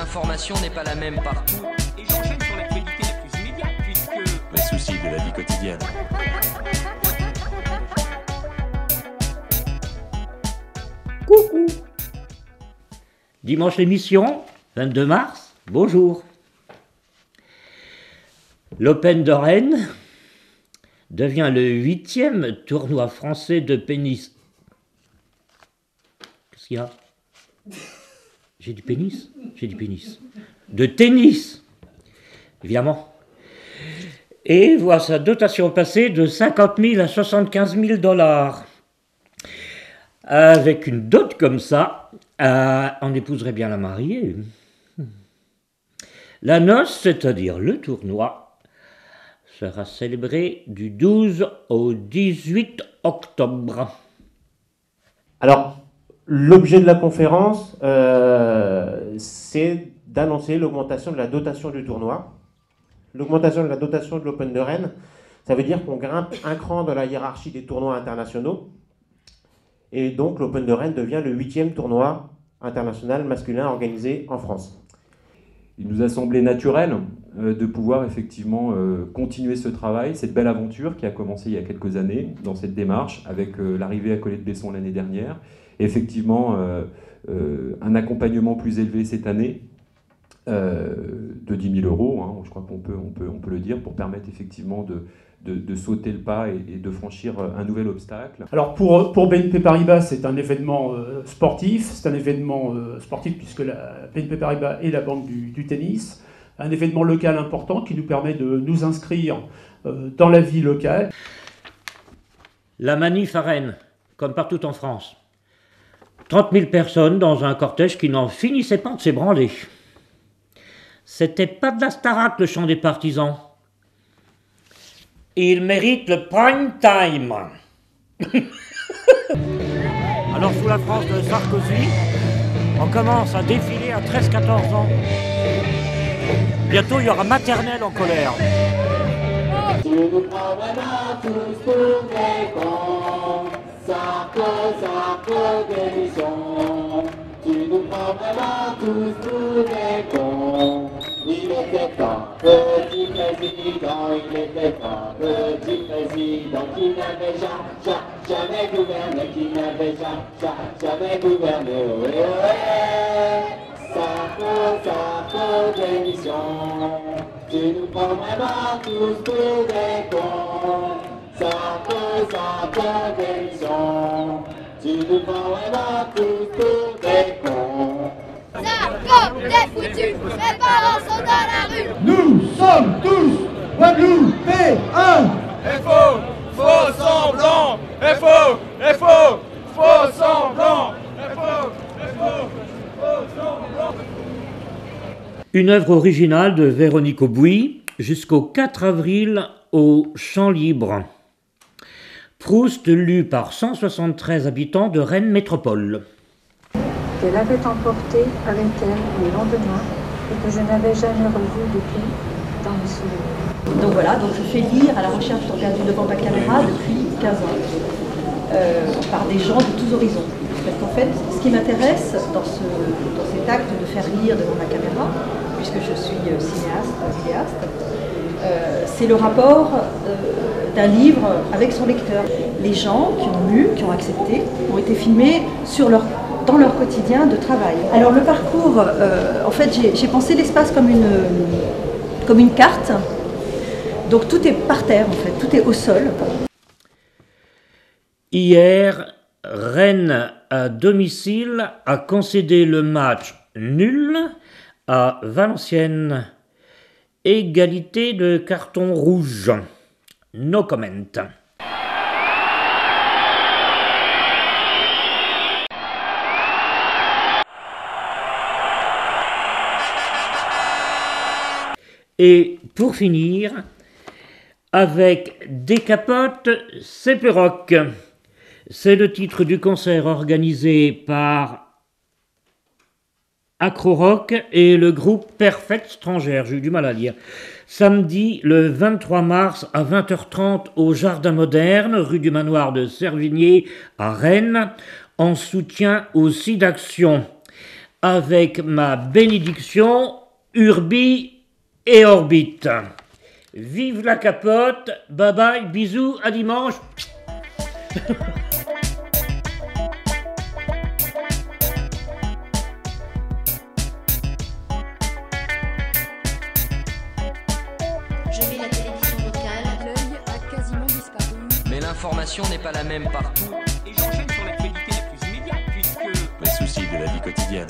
l'information n'est pas la même partout. Et j'enchaîne sur l'actualité la plus immédiate, puisque... Les soucis de la vie quotidienne. Coucou. Dimanche l'émission, 22 mars, bonjour. L'Open de Rennes devient le 8e tournoi français de pénis. Qu'est-ce qu'il y a? J'ai dit pénis? J'ai dit pénis. De tennis, évidemment. Et voit sa dotation passer de 50 000 à 75 000 $. Avec une dot comme ça, on épouserait bien la mariée. La noce, c'est-à-dire le tournoi, sera célébrée du 12 au 18 octobre. Alors, l'objet de la conférence, c'est d'annoncer l'augmentation de la dotation du tournoi. L'augmentation de la dotation de l'Open de Rennes, ça veut dire qu'on grimpe un cran dans la hiérarchie des tournois internationaux. Et donc l'Open de Rennes devient le 8e tournoi international masculin organisé en France. Il nous a semblé naturel de pouvoir effectivement continuer ce travail, cette belle aventure qui a commencé il y a quelques années dans cette démarche avec l'arrivée à Collet-de-Besson l'année dernière. Et effectivement, un accompagnement plus élevé cette année de 10 000 €, hein, je crois qu'on peut le dire, pour permettre effectivement de sauter le pas et de franchir un nouvel obstacle. Alors pour BNP Paribas, c'est un événement sportif, c'est un événement sportif puisque la BNP Paribas est la banque du tennis, un événement local important qui nous permet de nous inscrire dans la vie locale. La manif à Rennes, comme partout en France. 30 000 personnes dans un cortège qui n'en finissait pas de s'ébranler. C'était pas de la Starac, le chant des partisans. Il mérite le prime time. Alors sous la France de Sarkozy, on commence à défiler à 13-14 ans. Bientôt il y aura maternelle en colère. Tu nous prends vraiment tous pour des cons, Sarko, démission. Tu nous prends vraiment tous pour des cons. Il était temps, petit président, il était temps, petit président qui n'avait jamais gouverné, qui n'avait jamais gouverné, ohé, ohé. Sarko, démission. Tu nous prends vraiment tous pour des cons. Sarko, démission. Tu nous prends vraiment tous pour des cons. Sarko, t'es foutu, mes parents sont dans la rue. Nous sommes tous Guadeloupéens. Faux semblant. Faux semblant. Une œuvre originale de Véronique Aubouy jusqu'au 4 avril au Champ Libre. Proust lu par 173 habitants de Rennes Métropole. Qu'elle avait emporté avec elle le lendemain et que je n'avais jamais revu depuis dans mes souvenirs. Donc voilà, donc je fais lire à la recherche sur perdu devant ma caméra depuis 15 ans, par des gens de tous horizons. Parce qu'en fait, ce qui m'intéresse dans cet acte de faire lire devant ma caméra, puisque je suis cinéaste, vidéaste, c'est le rapport d'un livre avec son lecteur. Les gens qui ont lu, qui ont accepté, ont été filmés dans leur quotidien de travail. Alors le parcours, en fait, j'ai pensé l'espace comme une carte. Donc tout est par terre, en fait, tout est au sol. Hier, Rennes à domicile a concédé le match nul à Valenciennes. Égalité de carton rouge. No comment. Et pour finir, avec Des capotes, c'est plus rock. C'est le titre du concert organisé par Acro-Rock et le groupe Perfect Strangère, j'ai eu du mal à lire. Samedi, le 23 mars à 20h30 au Jardin Moderne, rue du Manoir de Servigné à Rennes, en soutien au SIDAction. avec ma bénédiction Urbi et Orbit. Vive la capote, bye bye, bisous, à dimanche. Je mets la télévision locale, l'œil a quasiment disparu. Mais l'information n'est pas la même partout. Et j'enchaîne sur l'actualité la plus immédiate, puisque... Les soucis de la vie quotidienne.